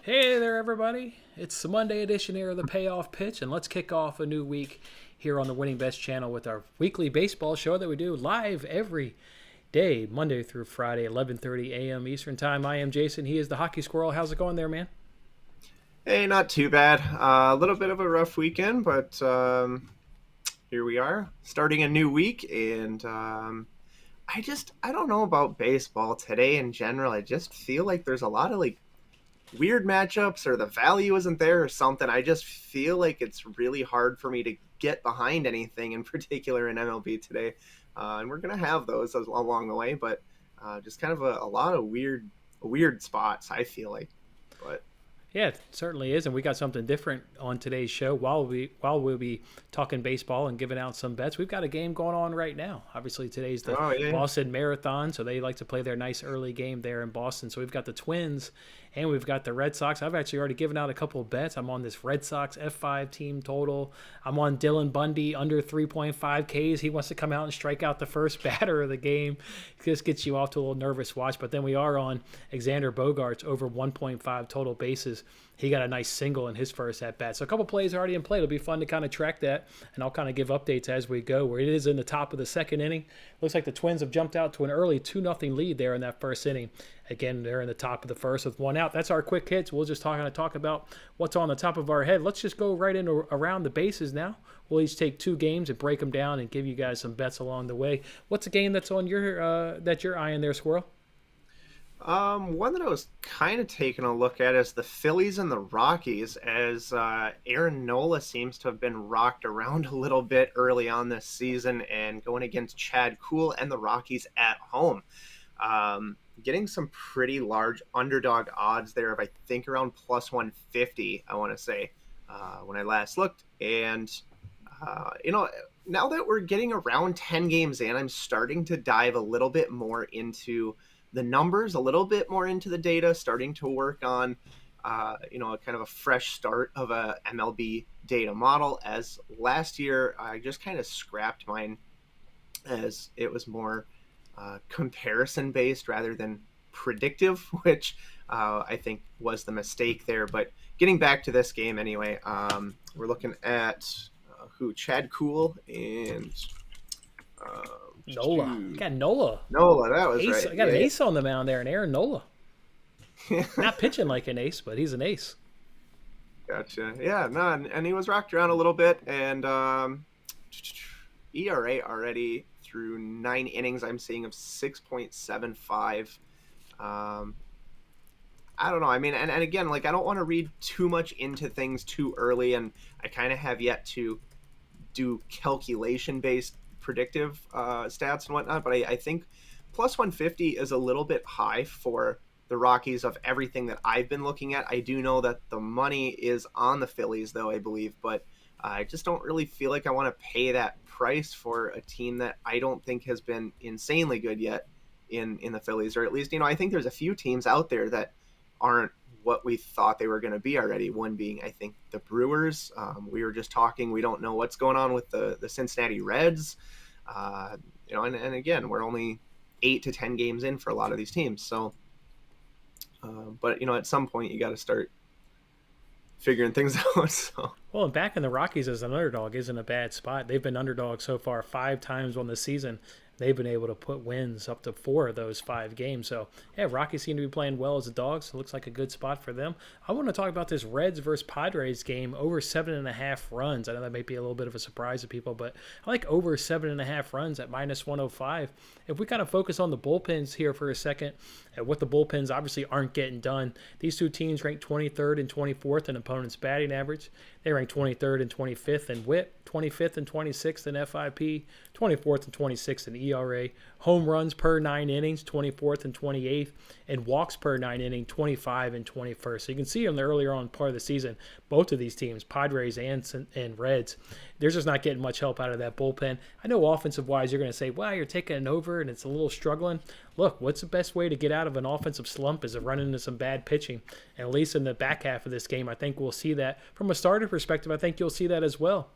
Hey there, everybody. It's the Monday edition here of the Payoff Pitch, and let's kick off a new week here on the Winning Bets channel with our weekly baseball show that we do live every day, Monday through Friday, 11:30 a.m. Eastern Time. I am Jason. He is the Hockey Squirrel. How's it going there, man? Hey, not too bad. A little bit of a rough weekend, but here we are, starting a new week, and I don't know about baseball today in general. I just feel like there's a lot of weird matchups, or the value isn't there, or something. I just feel like it's really hard for me to get behind anything in particular in MLB today, and we're gonna have those along the way, but just kind of a lot of weird spots. I feel like, but. Yeah, it certainly is, and we got something different on today's show. While we'll be talking baseball and giving out some bets, we've got a game going on right now. Obviously, today's the Oh yeah. Boston Marathon, so they like to play their nice early game there in Boston. So we've got the Twins and we've got the Red Sox. I've actually already given out a couple of bets. I'm on this Red Sox F5 team total. I'm on Dylan Bundy under 3.5 Ks. He wants to come out and strike out the first batter of the game. This gets you off to a little nervous watch. But then we are on Xander Bogaerts over 1.5 total bases. He got a nice single in his first at bat. So a couple plays already in play. It'll be fun to kind of track that, and I'll kind of give updates as we go. Where it is in the top of the second inning, looks like the Twins have jumped out to an early 2-0 lead there in that first inning. Again, they're in the top of the first with one out. That's our quick hits. We'll just kind of talk about what's on the top of our head. Let's just go right into around the bases now. We'll each take two games and break them down and give you guys some bets along the way. What's a game that's on your that you're eyeing there, Squirrel? One that I was kind of taking a look at is the Phillies and the Rockies, as Aaron Nola seems to have been rocked around a little bit early on this season and going against Chad Kuhl and the Rockies at home. Getting some pretty large underdog odds there of, I think, around plus 150, I want to say, when I last looked. And, now that we're getting around 10 games in, I'm starting to dive a little bit more into the numbers, a little bit more into the data, starting to work on, a kind of a fresh start of a MLB data model. As last year, I just kind of scrapped mine as it was more comparison based rather than predictive, which I think was the mistake there. But getting back to this game anyway, we're looking at Chad Kuhl and Nola. You got Nola. Nola, that was Ace. right. I got an Yeah. ace on the mound there, and Aaron Nola. Not pitching like an ace, but he's an ace. Gotcha. Yeah, no, and he was rocked around a little bit, and ERA already through 9 innings, I'm seeing of 6.75. I don't know. I mean, and again, I don't want to read too much into things too early, and I kind of have yet to do calculation-based predictive stats and whatnot, but I think plus 150 is a little bit high for the Rockies of everything that I've been looking at. I do know that the money is on the Phillies, though, I believe, but I just don't really feel like I want to pay that price for a team that I don't think has been insanely good yet in the Phillies, or at least, I think there's a few teams out there that aren't what we thought they were going to be already. One being, I think, the Brewers. We were just talking, we don't know what's going on with the Cincinnati Reds. And again, we're only 8 to 10 games in for a lot of these teams. So, but at some point you got to start figuring things out. So. Well, and back in the Rockies as an underdog isn't a bad spot. They've been underdogs so far 5 times on the season. They've been able to put wins up to 4 of those 5 games. So, yeah, Rockies seem to be playing well as a dog, so it looks like a good spot for them. I want to talk about this Reds versus Padres game, over 7.5 runs. I know that may be a little bit of a surprise to people, but I like over 7.5 runs at minus 105. If we kind of focus on the bullpens here for a second, and what the bullpens obviously aren't getting done, these two teams rank 23rd and 24th in opponents' batting average. They rank 23rd and 25th in WHIP, 25th and 26th in FIP, 24th and 26th in ERA. Home runs per 9 innings, 24th and 28th, and walks per 9 inning, 25 and 21st. So you can see them earlier on part of the season, both of these teams, Padres and Reds, they're just not getting much help out of that bullpen. I know offensive-wise, you're going to say, well, you're taking it over and it's a little struggling. Look, what's the best way to get out of an offensive slump is to run into some bad pitching. And at least in the back half of this game, I think we'll see that. From a starter perspective, I think you'll see that as well.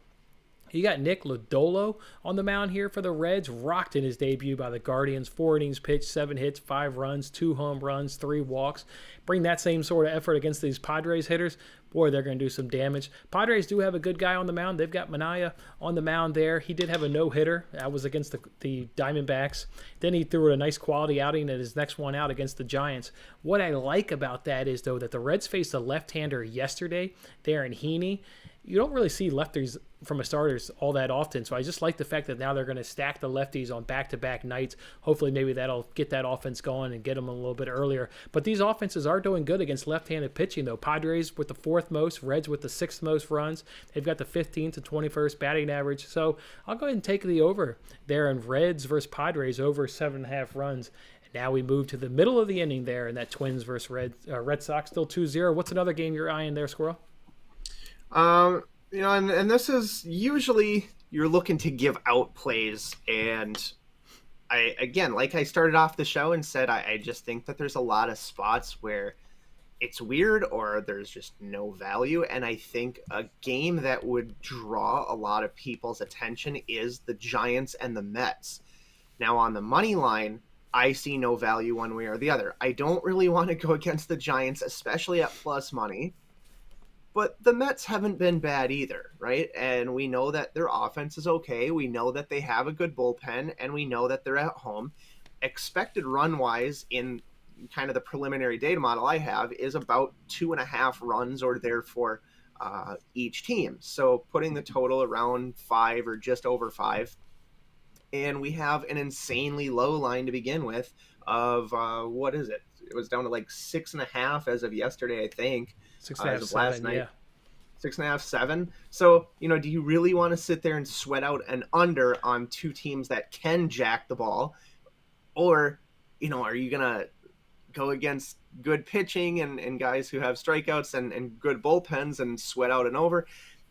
You got Nick Lodolo on the mound here for the Reds, rocked in his debut by the Guardians. 4 innings pitched, 7 hits, 5 runs, 2 home runs, 3 walks. Bring that same sort of effort against these Padres hitters. Boy, they're going to do some damage. Padres do have a good guy on the mound. They've got Manaya on the mound there. He did have a no-hitter. That was against the Diamondbacks. Then he threw a nice quality outing at his next one out against the Giants. What I like about that is, though, that the Reds faced a left-hander yesterday there in Heaney. You don't really see lefties from a starters all that often. So I just like the fact that now they're going to stack the lefties on back-to-back nights. Hopefully maybe that'll get that offense going and get them a little bit earlier. But these offenses are doing good against left-handed pitching, though. Padres with the 4th most, Reds with the 6th most runs. They've got the 15th to 21st batting average. So I'll go ahead and take the over there in Reds versus Padres over 7.5 runs. And now we move to the middle of the inning there in that Twins versus Red Sox, still 2-0. What's another game you're eyeing there, Squirrel? And this is usually you're looking to give out plays, and like I started off the show and said, I just think that there's a lot of spots where it's weird or there's just no value, and I think a game that would draw a lot of people's attention is the Giants and the Mets. Now on the money line, I see no value one way or the other. I don't really want to go against the Giants, especially at plus money. But the Mets haven't been bad either, right? And we know that their offense is okay. We know that they have a good bullpen, and we know that they're at home. Expected run-wise in kind of the preliminary data model I have is about 2.5 runs or therefore each team. So putting the total around 5 or just over 5. And we have an insanely low line to begin with of, what is it? It was down to like 6.5 as of yesterday, I think. 6.5, as of last 7, night. yeah. 6.5, 7. So, do you really want to sit there and sweat out an under on two teams that can jack the ball? Or, are you going to go against good pitching and guys who have strikeouts and good bullpens and sweat out an over?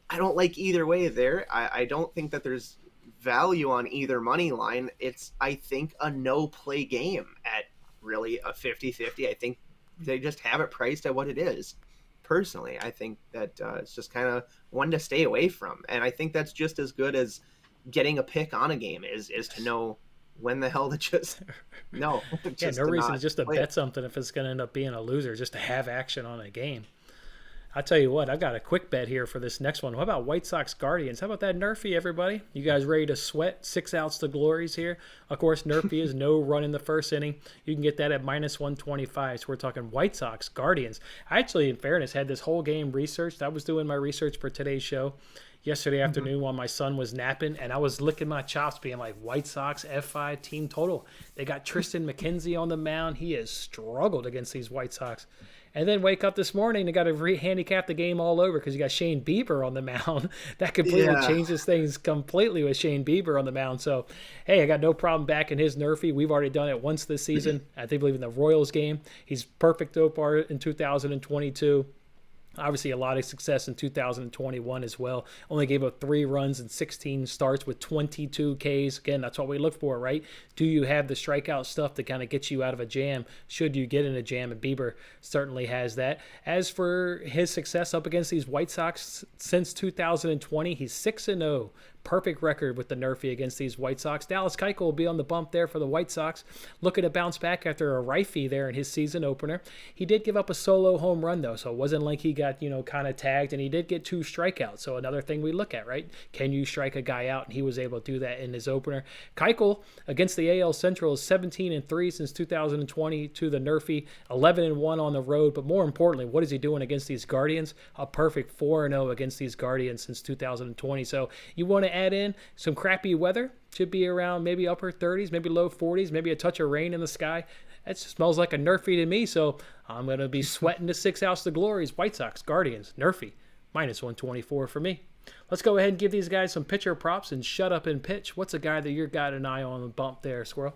I don't like either way there. I don't think that there's value on either money line. It's, I think, a no-play game at really a 50-50. I think they just have it priced at what it is. Personally, I think that it's just kind of one to stay away from. And I think that's just as good as getting a pick on a game is to know when the hell to just no. Yeah, no reason to just to bet something if it's going to end up being a loser, just to have action on a game. I'll tell you what, I've got a quick bet here for this next one. What about White Sox Guardians? How about that NRFI, everybody? You guys ready to sweat 6 outs to glories here? Of course, NRFI is no run in the first inning. You can get that at minus 125. So we're talking White Sox Guardians. I actually, in fairness, had this whole game researched. I was doing my research for today's show yesterday afternoon while my son was napping, and I was licking my chops being like, White Sox F5 team total. They got Tristan McKenzie on the mound. He has struggled against these White Sox. And then wake up this morning and got to handicap the game all over because you got Shane Bieber on the mound. That completely changes things completely with Shane Bieber on the mound. So, hey, I got no problem backing his NRFI. We've already done it once this season. I think believe in the Royals game. He's perfect so far in 2022. Obviously, a lot of success in 2021 as well. Only gave up 3 runs and 16 starts with 22 Ks. Again, that's what we look for, right? Do you have the strikeout stuff to kind of get you out of a jam? Should you get in a jam? And Bieber certainly has that. As for his success up against these White Sox since 2020, he's 6-0. Perfect record with the NRFI against these White Sox. Dallas Keuchel will be on the bump there for the White Sox, looking to bounce back after a rifey there in his season opener. He did give up a solo home run, though, so it wasn't like he got, kind of tagged, and he did get 2 strikeouts. So another thing we look at, right? Can you strike a guy out? And he was able to do that in his opener. Keuchel against the AL Central is 17-3 since 2020 to the NRFI, 11-1 on the road. But more importantly, what is he doing against these Guardians? A perfect 4-0 against these Guardians since 2020. So you want to add in some crappy weather, should be around maybe upper 30s, maybe low 40s, maybe a touch of rain in the sky. That smells like a NRFI to me, so I'm going to be sweating the 6 outs to glories. White Sox, Guardians, NRFI, minus 124 for me. Let's go ahead and give these guys some pitcher props and shut up and pitch. What's a guy that you've got an eye on the bump there, Squirrel?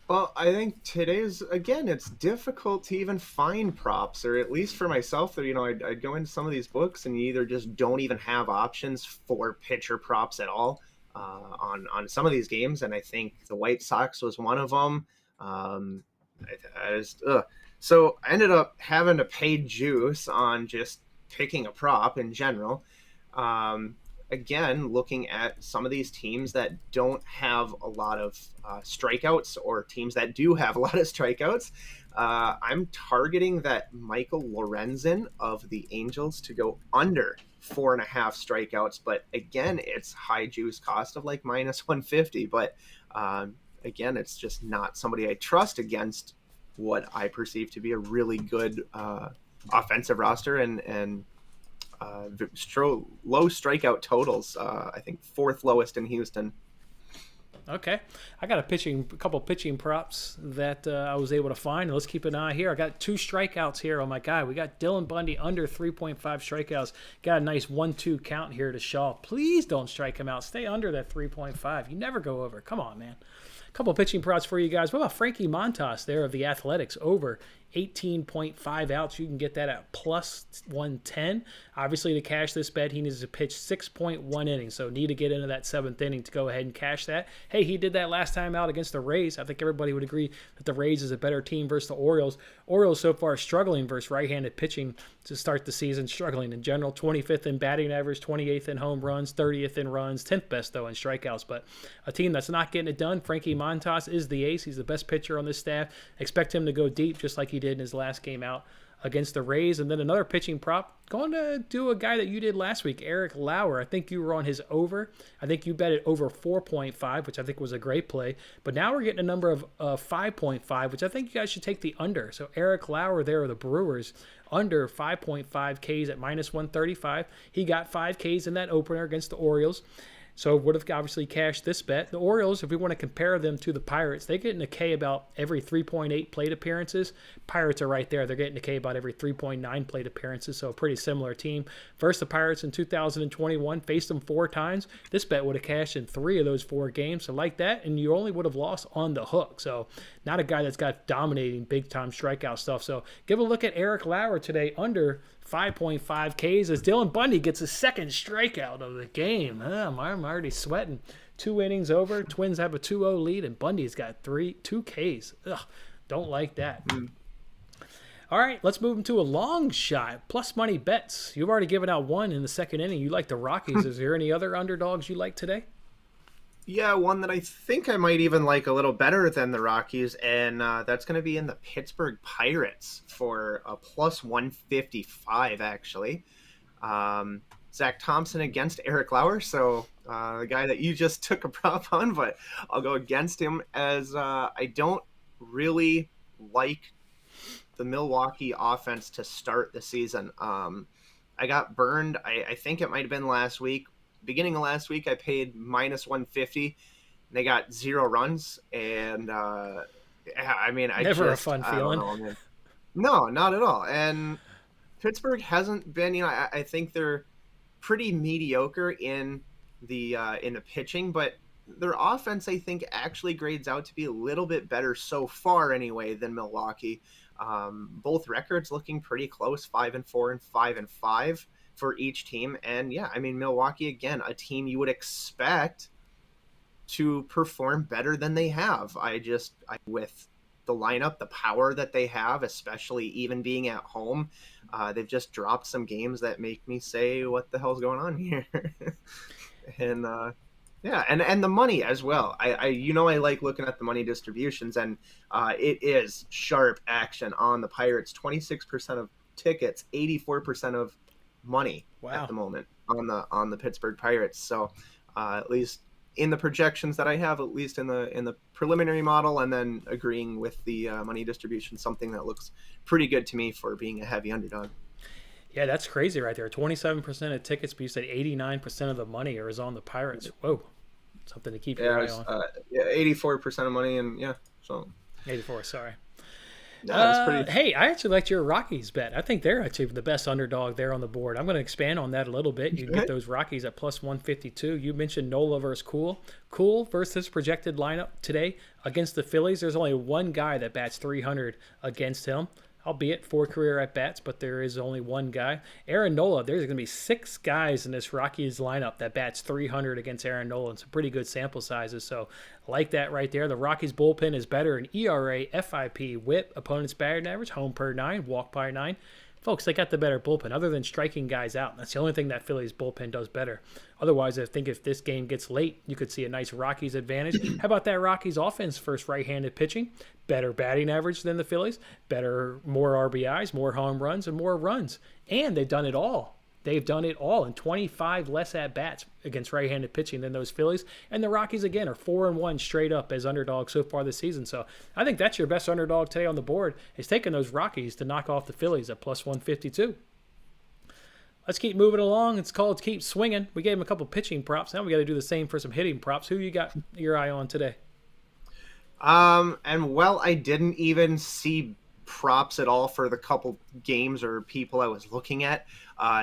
Well, I think today's, again, it's difficult to even find props, or at least for myself, I'd go into some of these books and you either just don't even have options for pitcher props at all on some of these games. And I think the White Sox was one of them. So I ended up having to pay juice on just picking a prop in general. again, looking at some of these teams that don't have a lot of strikeouts, or teams that do have a lot of strikeouts, I'm targeting that Michael Lorenzen of the Angels to go under 4.5 strikeouts. But again, it's high juice cost of like minus 150. But again, it's just not somebody I trust against what I perceive to be a really good offensive roster, and low strikeout totals. I think fourth lowest in Houston. Okay, I got a couple pitching props that I was able to find. Let's keep an eye here. I got 2 strikeouts here on my guy. We got Dylan Bundy under 3.5 strikeouts. Got a nice 1-2 count here to Shaw. Please don't strike him out. Stay under that 3.5. You never go over. Come on, man. Couple pitching props for you guys. What about Frankie Montas there of the Athletics over 18.5 outs? You can get that at plus 110. Obviously, to cash this bet, he needs to pitch 6.1 innings, so need to get into that 7th inning to go ahead and cash that. Hey, he did that last time out against the Rays. I think everybody would agree that the Rays is a better team versus the Orioles. Orioles so far struggling versus right-handed pitching to start the season, struggling in general. 25th in batting average, 28th in home runs, 30th in runs, 10th best, though, in strikeouts. But a team that's not getting it done, Frankie Montas is the ace. He's the best pitcher on this staff. Expect him to go deep just like he did in his last game out against the Rays. And then another pitching prop, going to do a guy that you did last week, Eric Lauer. I think you were on his over. I think you bet it over 4.5, which I think was a great play. But now we're getting a number of 5.5, which I think you guys should take the under. So Eric Lauer there of the Brewers, under 5.5 Ks at minus 135. He got 5 Ks in that opener against the Orioles. So would have obviously cashed this bet. The Orioles, if we want to compare them to the Pirates, they get in a K about every 3.8 plate appearances. Pirates are right there. They're getting a K about every 3.9 plate appearances, so a pretty similar team. Versus the Pirates in 2021, faced them 4 times. This bet would have cashed in 3 of those 4 games, so like that, and you only would have lost on the hook. So not a guy that's got dominating big-time strikeout stuff. So give a look at Eric Lauer today, under 5.5 Ks, as Dylan Bundy gets his 2nd strikeout of the game. I'm already sweating. 2 innings over. Twins have a 2-0 lead, and Bundy's got 2 Ks. Ugh, don't like that. All right, let's move into a long shot. Plus money bets. You've already given out 1 in the 2nd inning. You like the Rockies. Is there any other underdogs you like today? Yeah, one that I think I might even like a little better than the Rockies, and that's going to be in the Pittsburgh Pirates for a plus 155, actually. Zach Thompson against Eric Lauer, so the guy that you just took a prop on, but I'll go against him, as I don't really like the Milwaukee offense to start the season. I got burned. I think it might have been last week. Beginning of last week, I paid minus 150, and they got 0 runs. And I mean, never a fun feeling. No, not at all. And Pittsburgh hasn't been. I think they're pretty mediocre in the pitching, but their offense, I think, actually grades out to be a little bit better so far, anyway, than Milwaukee. Both records looking pretty close, 5-4 and 5-5. For each team. And yeah, I mean, Milwaukee, again, a team you would expect to perform better than they have. With the lineup, the power that they have, especially even being at home, they've just dropped some games that make me say, what the hell's going on here? And yeah, and the money as well. I like looking at the money distributions, and it is sharp action on the Pirates. 26% of tickets, 84% of money at the moment on the Pittsburgh Pirates. So at least in the projections that I have, at least in the preliminary model, and then agreeing with the money distribution, something that looks pretty good to me for being a heavy underdog. Yeah, that's crazy right there. 27% of tickets, but you said 89% of the money is on the Pirates. Whoa, something to keep your eye on. 84% of money, and yeah, so 84. Sorry. No, hey, I actually liked your Rockies bet. I think they're actually the best underdog there on the board. I'm going to expand on that a little bit. You can get those Rockies at plus 152. You mentioned Nola versus Cool. Cool versus projected lineup today against the Phillies. There's only one guy that bats 300 against him, albeit 4 career at-bats, but there is only one guy. Aaron Nola, there's going to be 6 guys in this Rockies lineup that bats 300 against Aaron Nola. It's pretty good sample sizes, so I like that right there. The Rockies bullpen is better in ERA, FIP, WHIP, opponent's batting average, home per 9, walk by 9. folks, they got the better bullpen. Other than striking guys out, that's the only thing that Phillies bullpen does better. Otherwise, I think if this game gets late, you could see a nice Rockies advantage. How about that Rockies offense first right-handed pitching? Better batting average than the Phillies, more RBIs, more home runs, and more runs. And they've done it all. They've done it all in 25 less at-bats against right-handed pitching than those Phillies. And the Rockies, again, are 4-1 straight up as underdogs so far this season. So I think that's your best underdog today on the board, is taking those Rockies to knock off the Phillies at plus 152. Let's keep moving along. It's called Keep Swinging. We gave them a couple pitching props. Now we got to do the same for some hitting props. Who you got your eye on today? I didn't even see props at all for the couple games or people I was looking at.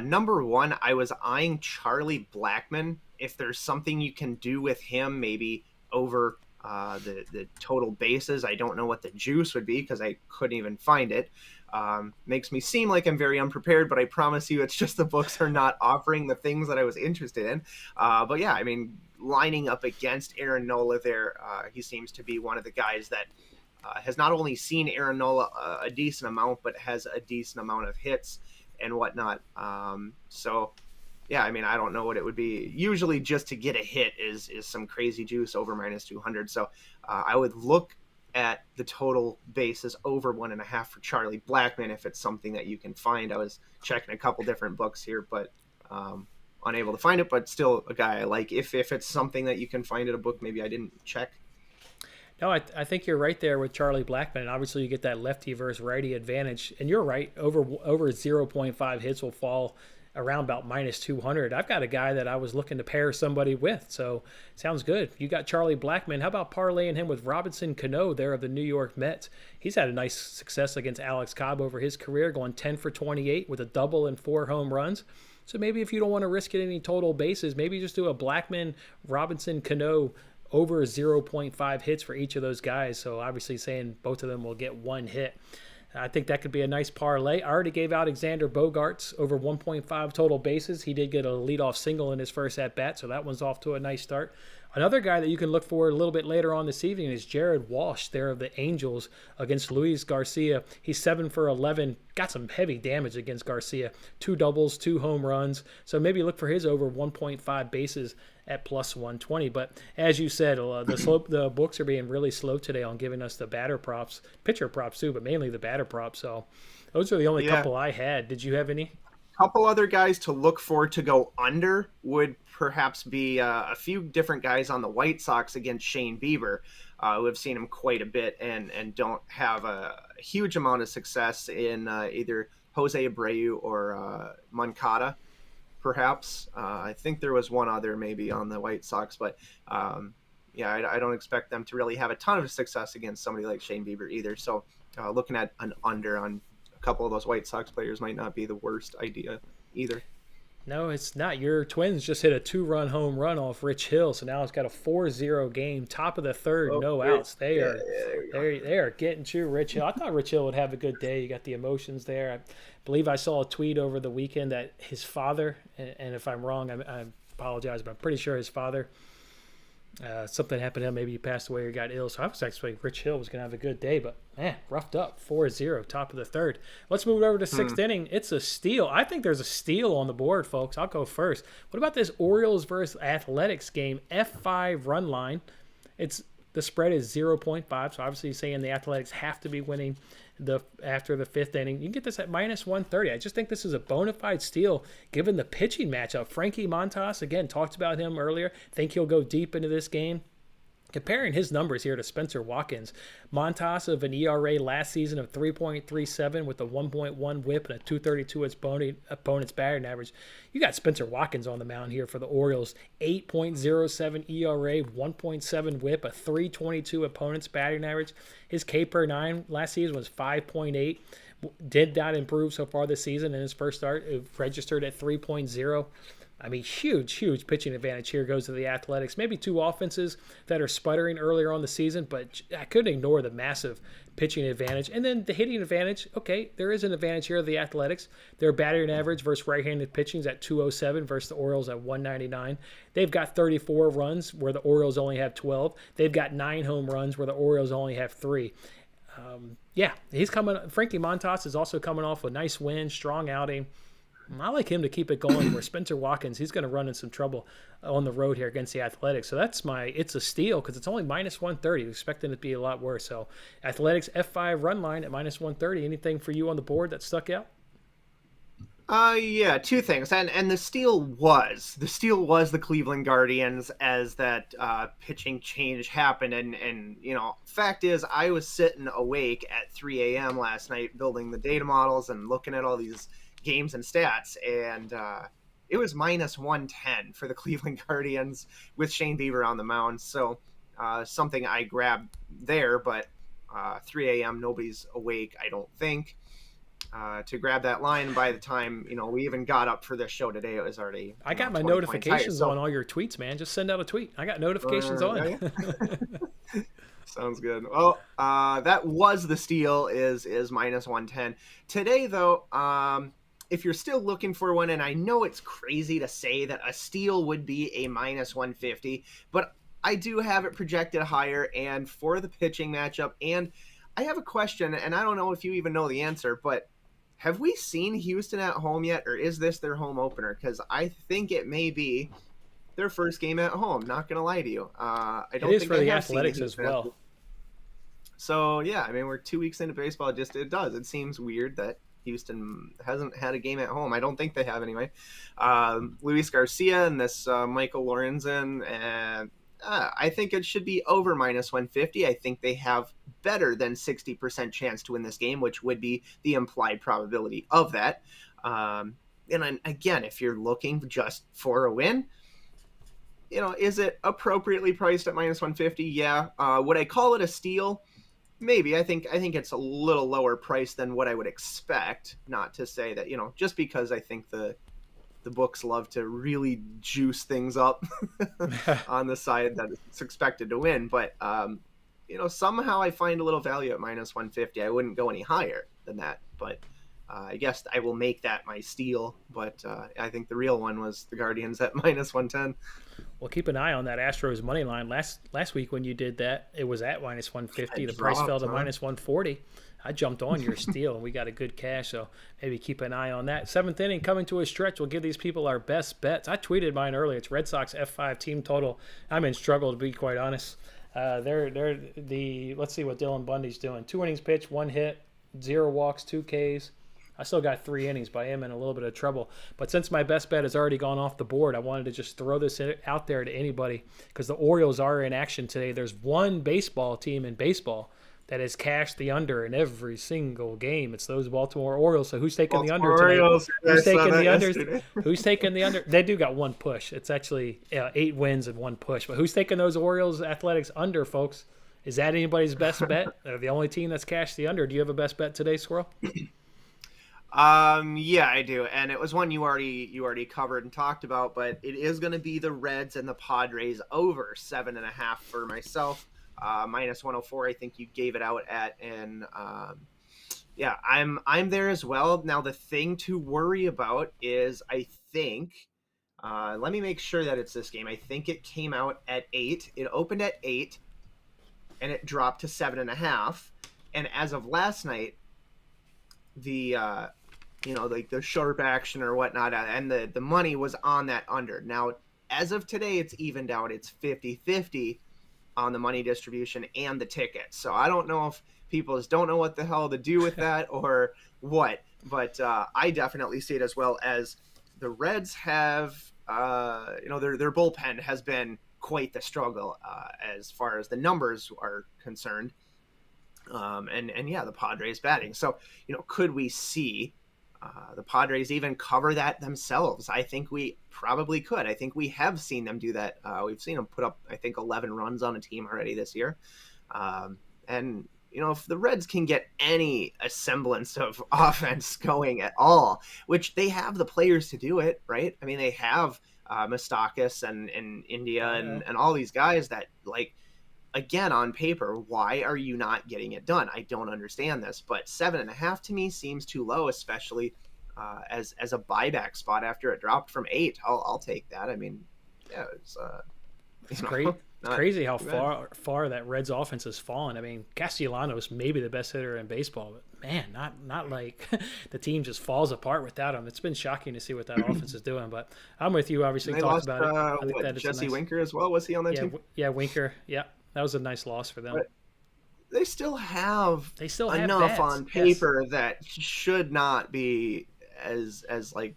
Number one, I was eyeing Charlie Blackmon. If there's something you can do with him, maybe over the total bases. I don't know what the juice would be because I couldn't even find it. Makes me seem like I'm very unprepared, but I promise you it's just the books are not offering the things that I was interested in. But yeah, I mean, lining up against Aaron Nola there, he seems to be one of the guys that has not only seen Aaron Nola a decent amount, but has a decent amount of hits and whatnot. So yeah, I mean, I don't know what it would be. Usually just to get a hit is some crazy juice over minus 200. So I would look at the total bases over 1.5 for Charlie Blackmon if it's something that you can find. I was checking a couple different books here, but unable to find it, but still a guy I like. If it's something that you can find at a book, maybe I didn't check. No, I think you're right there with Charlie Blackmon. And obviously, you get that lefty versus righty advantage. And you're right, over 0.5 hits will fall around about minus 200. I've got a guy that I was looking to pair somebody with, so sounds good. You got Charlie Blackmon. How about parlaying him with Robinson Cano there of the New York Mets? He's had a nice success against Alex Cobb over his career, going 10 for 28 with a double and 4 home runs. So maybe if you don't want to risk it any total bases, maybe just do a Blackmon, Robinson, Cano over 0.5 hits for each of those guys. So obviously saying both of them will get one hit. I think that could be a nice parlay. I already gave Alexander Bogaerts over 1.5 total bases. He did get a leadoff single in his first at-bat, so that one's off to a nice start. Another guy that you can look for a little bit later on this evening is Jared Walsh there of the Angels against Luis Garcia. He's 7 for 11, got some heavy damage against Garcia. 2 doubles, 2 home runs. So maybe look for his over 1.5 bases at plus 120. But as you said, the books are being really slow today on giving us the batter props, pitcher props too, but mainly the batter props. So those are the only couple I had. Did you have any? Couple other guys to look for to go under would perhaps be a few different guys on the White Sox against Shane Bieber, who have seen him quite a bit and don't have a huge amount of success in either Jose Abreu or Moncada, perhaps. I think there was one other maybe on the White Sox, but I don't expect them to really have a ton of success against somebody like Shane Bieber either. So looking at an under on a couple of those White Sox players might not be the worst idea either. No, it's not. Your Twins just hit a 2-run home run off Rich Hill, so now it's got a 4-0 game. Top of the third, no outs. They are getting to Rich Hill. I thought Rich Hill would have a good day. You got the emotions there. I believe I saw a tweet over the weekend that his father, and if I'm wrong, I apologize, but I'm pretty sure his father, something happened to him. Maybe he passed away or got ill. So I was expecting Rich Hill was going to have a good day, but man, roughed up. 4-0, top of the third. Let's move over to sixth inning. It's a steal. I think there's a steal on the board, folks. I'll go first. What about this Orioles versus Athletics game? F5 run line. The spread is 0.5. So obviously saying the Athletics have to be winning after the fifth inning. You can get this at minus 130. I just think this is a bona fide steal given the pitching matchup. Frankie Montas, again, talked about him earlier. Think he'll go deep into this game. Comparing his numbers here to Spencer Watkins, Montas of an ERA last season of 3.37 with a 1.1 whip and a 232 opponent's batting average. You got Spencer Watkins on the mound here for the Orioles. 8.07 ERA, 1.7 whip, a 322 opponent's batting average. His K per 9 last season was 5.8. Did not improve so far this season. In his first start, it registered at 3.0. I mean, huge pitching advantage here goes to the Athletics. Maybe 2 offenses that are sputtering earlier on the season, but I couldn't ignore the massive pitching advantage. And then the hitting advantage, okay, there is an advantage here of the Athletics. Their batting average versus right-handed pitching is at 207 versus the Orioles at 199. They've got 34 runs where the Orioles only have 12. They've got 9 home runs where the Orioles only have 3. Yeah, he's coming. Frankie Montas is also coming off a nice win, strong outing. I like him to keep it going. Where Spencer Watkins, he's going to run into some trouble on the road here against the Athletics. So it's a steal because it's only minus 130. Expecting it to be a lot worse. So Athletics F5 run line at minus 130. Anything for you on the board that stuck out? Yeah, two things, and the steal was the Cleveland Guardians as that pitching change happened, and fact is I was sitting awake at 3 a.m. last night building the data models and looking at all these games and stats, and it was minus 110 for the Cleveland Guardians with Shane Bieber on the mound, so something I grabbed there, but 3 a.m. nobody's awake, I don't think. To grab that line. By the time we even got up for this show today, it was already. I got my notifications on all your tweets, man. Just send out a tweet. I got notifications on. Yeah. Sounds good. Well, that was the steal. Is minus 110 today, though. If you're still looking for one, and I know it's crazy to say that a steal would be a minus 150, but I do have it projected higher, and for the pitching matchup, and I have a question, and I don't know if you even know the answer, but have we seen Houston at home yet, or is this their home opener? Because I think it may be their first game at home. Not going to lie to you. I don't think for the Athletics as well. So, yeah, I mean, we're 2 weeks into baseball. It seems weird that Houston hasn't had a game at home. I don't think they have anyway. Luis Garcia and this Michael Lorenzen, and I think it should be over minus 150. I think they have better than 60% chance to win this game, which would be the implied probability of that. And again, if you're looking just for a win, is it appropriately priced at minus 150? Yeah. Would I call it a steal? Maybe. I think it's a little lower price than what I would expect. Not to say that, just because I think the books love to really juice things up on the side that it's expected to win. But, somehow I find a little value at minus 150. I wouldn't go any higher than that. But I guess I will make that my steal. But I think the real one was the Guardians at minus 110. Well, keep an eye on that Astros money line. Last week when you did that, it was at minus 150. The price fell to minus 140. I jumped on your steal, and we got a good cash, so maybe keep an eye on that. Seventh inning coming to a stretch. We'll give these people our best bets. I tweeted mine earlier. It's Red Sox F5 team total. I'm in struggle, to be quite honest. Let's see what Dylan Bundy's doing. 2 innings pitched, 1 hit, 0 walks, 2 Ks. I still got 3 innings, but I am in a little bit of trouble. But since my best bet has already gone off the board, I wanted to just throw this out there to anybody because the Orioles are in action today. There's one baseball team in baseball that has cashed the under in every single game. It's those Baltimore Orioles. So who's taking the under today? Who's taking the under? Who's taking the under? They do got 1 push. It's actually 8 wins and 1 push. But who's taking those Orioles Athletics under, folks? Is that anybody's best bet? They're the only team that's cashed the under. Do you have a best bet today, Squirrel? Yeah, I do. And it was one you already covered and talked about, but it is going to be the Reds and the Padres over 7.5 for myself. Minus 104, I think you gave it out at, and yeah, I'm there as well. Now the thing to worry about is I think, let me make sure that it's this game. I think it came out at 8. It opened at 8, and it dropped to 7.5. And as of last night, the like the sharp action or whatnot, and the money was on that under. Now as of today, it's evened out. It's 50-50 on the money distribution and the tickets. So I don't know if people just don't know what the hell to do with that or what, but I definitely see it as well as the Reds have, their bullpen has been quite the struggle as far as the numbers are concerned. And yeah, the Padres batting. So, could we see the Padres even cover that themselves? I think we probably could. I think we have seen them do that. We've seen them put up, I think, 11 runs on a team already this year. And, if the Reds can get any semblance of offense going at all, which they have the players to do it, right? I mean, they have Moustakas and India and all these guys that, like, again, on paper, why are you not getting it done? I don't understand this, but 7.5 to me seems too low, especially as a buyback spot after it dropped from 8. I'll take that. I mean, yeah, it's It's You great. know, It's not crazy how too bad. far that Reds offense has fallen. I mean, Castellanos may be the best hitter in baseball, but man, not like the team just falls apart without him. It's been shocking to see what that offense is doing. But I'm with you. Obviously, And they talked lost about it. I think that it's a Jesse nice. Winker as well. Was he on that Yeah, team? yeah, Winker. Yeah, that was a nice loss for them. But they still have They still have enough bats. on Yes, paper that should not be as like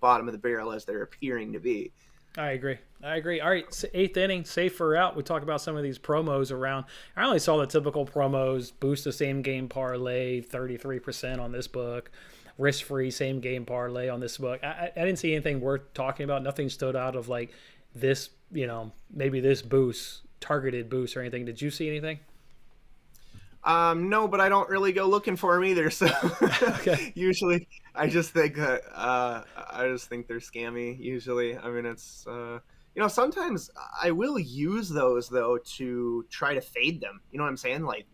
bottom of the barrel as they're appearing to be. I agree. I agree. All right, eighth inning, safe or out. We talk about some of these promos around. I only saw the typical promos: boost the same game parlay, 33% on this book, risk free same game parlay on this book. I didn't see anything worth talking about. Nothing stood out of like this, maybe this boost, targeted boost or anything. Did you see anything? No, but I don't really go looking for them either. So Okay. usually, I just think that they're scammy. Usually, I mean, it's sometimes I will use those though to try to fade them. You know what I'm saying? Like,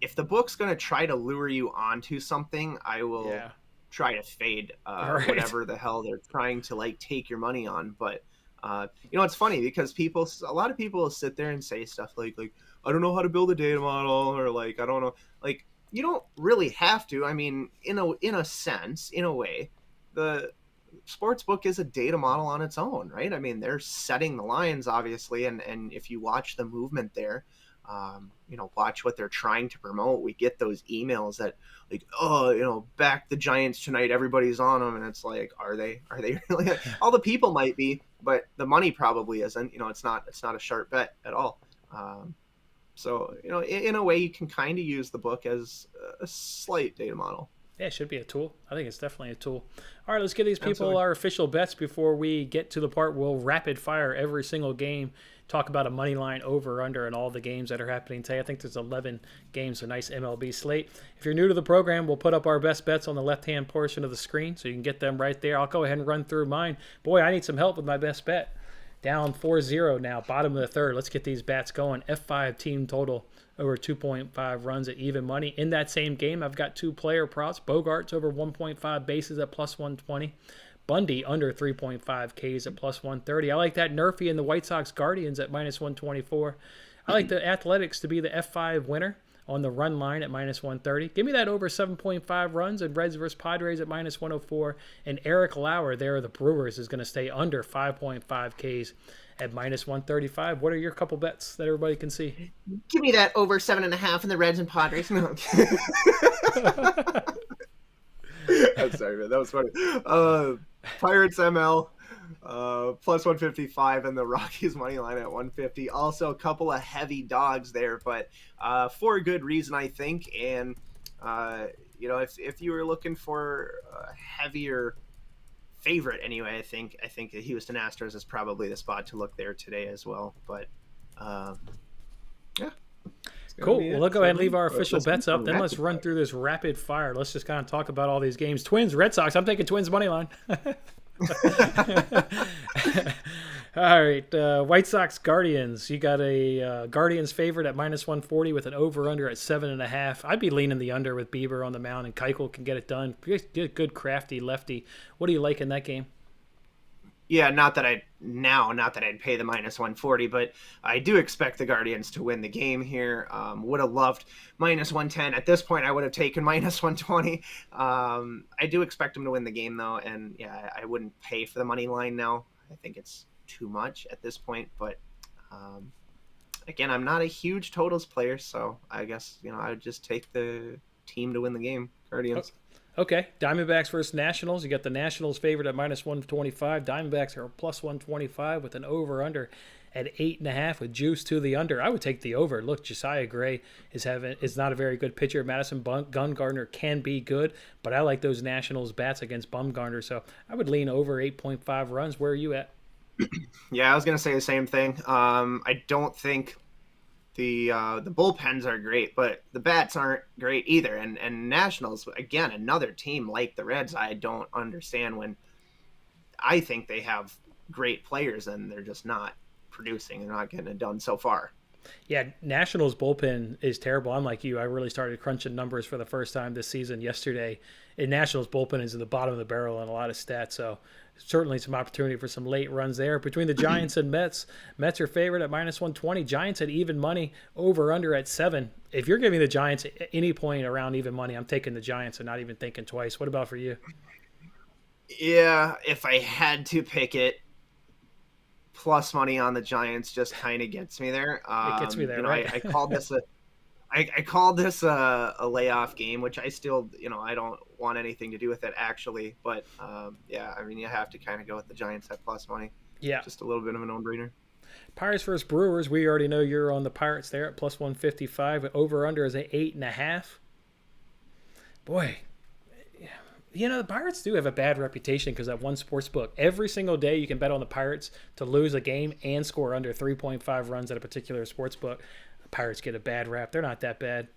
if the book's gonna try to lure you onto something, I will Yeah. try to fade All right. whatever the hell they're trying to like take your money on. But it's funny because a lot of people will sit there and say stuff like I don't know how to build a data model, or like I don't know, like you don't really have to. I mean, in a sense, in a way, the sports book is a data model on its own, right? I mean, they're setting the lines obviously, and if you watch the movement there, watch what they're trying to promote. We get those emails that like, oh, back the Giants tonight, everybody's on them, and it's like, are they really? All the people might be, but the money probably isn't. It's not a sharp bet at all. So in a way, you can kind of use the book as a slight data model. Yeah, it should be a tool. I think it's definitely a tool. All right, let's give these people Absolutely. our official bets before we get to the part where we'll rapid fire every single game, talk about a money line over, under, and all the games that are happening today. I think there's 11 games, a nice MLB slate. If you're new to the program, we'll put up our best bets on the left-hand portion of the screen, so you can get them right there. I'll go ahead and run through mine. Boy, I need some help with my best bet. Down 4-0 now, bottom of the third. Let's get these bats going. F5 team total over 2.5 runs at even money. In that same game, I've got two player props. Bogarts over 1.5 bases at plus 120. Bundy under 3.5 Ks at plus 130. I like that NRFI and the White Sox Guardians at minus 124. I like the Athletics to be the F5 winner on the run line at minus 130. Give me that over 7.5 runs, and Reds versus Padres at minus 104. And Eric Lauer there, the Brewers, is going to stay under 5.5 Ks at minus 135. What are your couple bets that everybody can see? Give me that over 7.5 in the Reds and Padres. No. I'm sorry, man. That was funny. Pirates ML plus 155 and the Rockies money line at 150. Also, a couple of heavy dogs there, but for a good reason, I think. And if you were looking for a heavier favorite, anyway, I think the Houston Astros is probably the spot to look there today as well. But yeah. Cool. Well, let's go ahead and leave our official bets up. Then let's run through this rapid fire. Let's just kind of talk about all these games. Twins, Red Sox. I'm taking Twins money line. All right. White Sox, Guardians. You got a Guardians favorite at minus 140 with an over-under at 7.5. I'd be leaning the under with Bieber on the mound, and Keuchel can get it done. Good crafty lefty. What do you like in that game? Yeah, not that I'd pay the minus 140, but I do expect the Guardians to win the game here. Would have loved minus 110. At this point, I would have taken minus 120. I do expect them to win the game, though, and yeah, I wouldn't pay for the money line now. I think it's too much at this point, but again, I'm not a huge totals player, so I guess I would just take the team to win the game, Guardians. Okay, Diamondbacks versus Nationals. You got the Nationals favored at minus 125. Diamondbacks are plus 125 with an over-under at 8.5 with juice to the under. I would take the over. Look, Josiah Gray is not a very good pitcher. Madison Bumgarner can be good, but I like those Nationals bats against Bumgarner, so I would lean over 8.5 runs. Where are you at? Yeah, I was gonna say the same thing. I don't think the bullpens are great, but the bats aren't great either. And Nationals, again, another team like the Reds, I don't understand when I think they have great players and they're just not producing. They're not getting it done so far. Yeah, Nationals bullpen is terrible. I'm like you. I really started crunching numbers for the first time this season yesterday. And Nationals bullpen is at the bottom of the barrel in a lot of stats. So certainly some opportunity for some late runs there. Between the Giants and Mets, Mets are favored at -120. Giants at even money, over under at 7. If you're giving the Giants at any point around even money, I'm taking the Giants and not even thinking twice. What about for you? Yeah, if I had to pick it, plus money on the Giants just kind of gets me there. It gets me there, right? I called this I called this a layoff game, which I still, I don't want anything to do with it actually. But yeah, I mean, you have to kind of go with the Giants at plus money. Yeah. Just a little bit of a no-brainer. Pirates versus Brewers. We already know you're on the Pirates there at +155. Over under is at 8.5. Boy, the Pirates do have a bad reputation because that one sports book. Every single day you can bet on the Pirates to lose a game and score under 3.5 runs at a particular sports book. The Pirates get a bad rap. They're not that bad.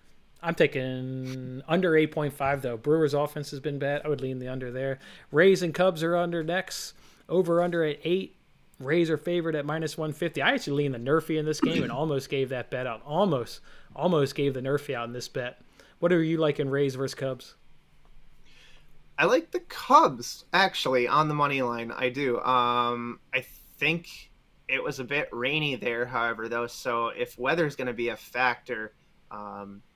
I'm taking under 8.5, though. Brewers' offense has been bad. I would lean the under there. Rays and Cubs are under next. Over under at 8. Rays are favored at -150. I actually lean the NRFI in this game and almost gave that bet out. Almost gave the NRFI out in this bet. What are you liking, Rays versus Cubs? I like the Cubs, actually, on the money line. I do. I think it was a bit rainy there, however, though. So if weather's going to be a factor,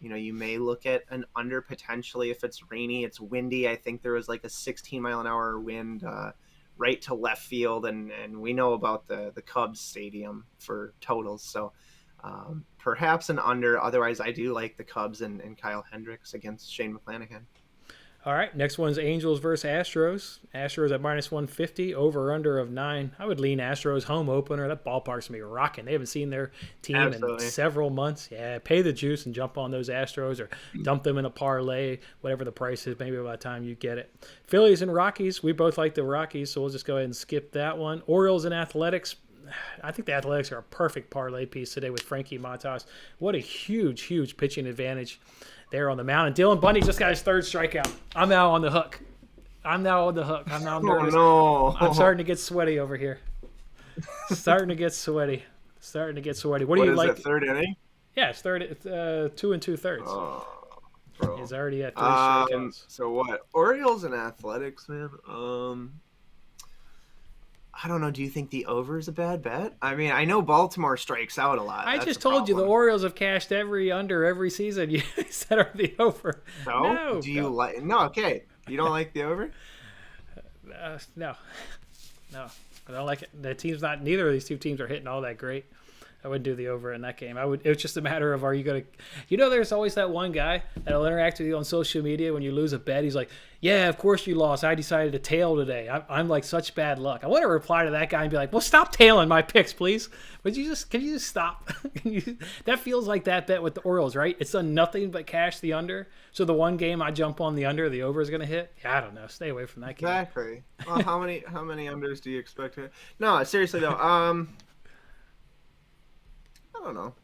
you may look at an under potentially if it's rainy, it's windy. I think there was like a 16-mile-an-hour wind right to left field, and we know about the Cubs stadium for totals. So perhaps an under. Otherwise, I do like the Cubs and Kyle Hendricks against Shane McClanahan. All right, next one's Angels versus Astros. Astros at -150, over under of 9. I would lean Astros home opener. That ballpark's going to be rocking. They haven't seen their team in several months. Yeah, pay the juice and jump on those Astros or dump them in a parlay, whatever the price is, maybe by the time you get it. Phillies and Rockies. We both like the Rockies, so we'll just go ahead and skip that one. Orioles and Athletics. I think the Athletics are a perfect parlay piece today with Frankie Montas. What a huge pitching advantage there on the mound. And Dylan Bundy just got his 3rd strikeout. I'm now on the hook. I'm now nervous. Oh, no. I'm starting to get sweaty over here. Starting to get sweaty. What do you like? Is it, 3rd inning? Yeah, it's 3rd. It's 2 2/3. Oh, bro. He's already at 3 strikeouts. So what? Orioles and Athletics, man. I don't know. Do you think the over is a bad bet? I mean, I know Baltimore strikes out a lot. I just told you the Orioles have cashed every under every season. You said are the over. No. Do you like? No. Okay. You don't like the over? No. I don't like it. The team's not. Neither of these two teams are hitting all that great. I wouldn't do the over in that game. It's just a matter of, are you going to, there's always that one guy that'll interact with you on social media when you lose a bet. He's like, yeah, of course you lost. I decided to tail today. I'm like such bad luck. I want to reply to that guy and be like, well, stop tailing my picks, please. Can you just stop? That feels like that bet with the Orioles, right? It's done nothing but cash the under. So the one game I jump on the under, the over is going to hit. Yeah, I don't know. Stay away from that game. Exactly. Well, how many unders do you expect to hit? No, seriously though. I don't know.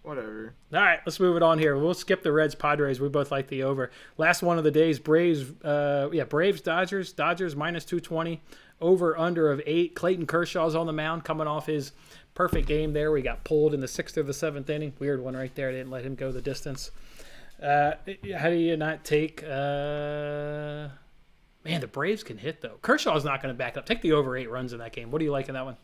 Whatever. All right, let's move it on here. We'll skip the Reds Padres. We both like the over. Last one of the days, Braves Dodgers. Dodgers -220. Over under of 8. Clayton Kershaw's on the mound coming off his perfect game there. We got pulled in the 6th or the 7th inning. Weird one right there. Didn't let him go the distance. How do you not take man, the Braves can hit though. Kershaw's not going to back up. Take the over 8 runs in that game. What do you like in that one?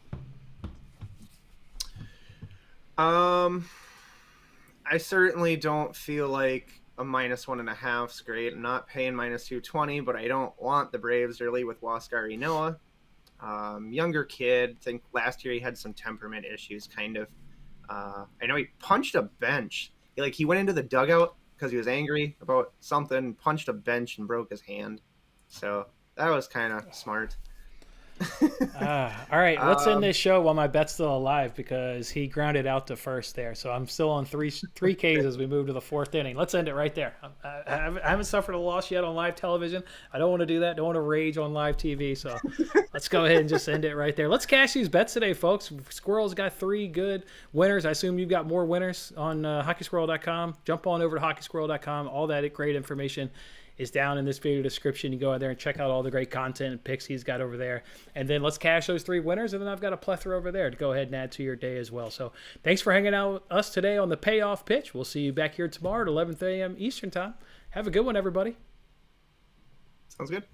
I certainly don't feel like a -1.5 is great. I'm not paying -220, but I don't want the Braves really with Huascar Ynoa. Younger kid. I think last year he had some temperament issues, kind of. I know he punched a bench. He went into the dugout because he was angry about something, punched a bench and broke his hand. So that was kind of smart. All right, let's end this show while my bet's still alive because he grounded out to first there. So I'm still on three Ks as we move to the 4th inning. Let's end it right there. I haven't suffered a loss yet on live television. I don't want to do that. Don't want to rage on live TV. So let's go ahead and just end it right there. Let's cash these bets today, folks. Squirrel's got 3 good winners. I assume you've got more winners on hockeysquirrel.com. Jump on over to hockeysquirrel.com. All that great information is down in this video description. You go out there and check out all the great content and picks he's got over there. And then let's cash those 3 winners, and then I've got a plethora over there to go ahead and add to your day as well. So thanks for hanging out with us today on the Payoff Pitch. We'll see you back here tomorrow at 11 a.m. Eastern Time. Have a good one, everybody. Sounds good.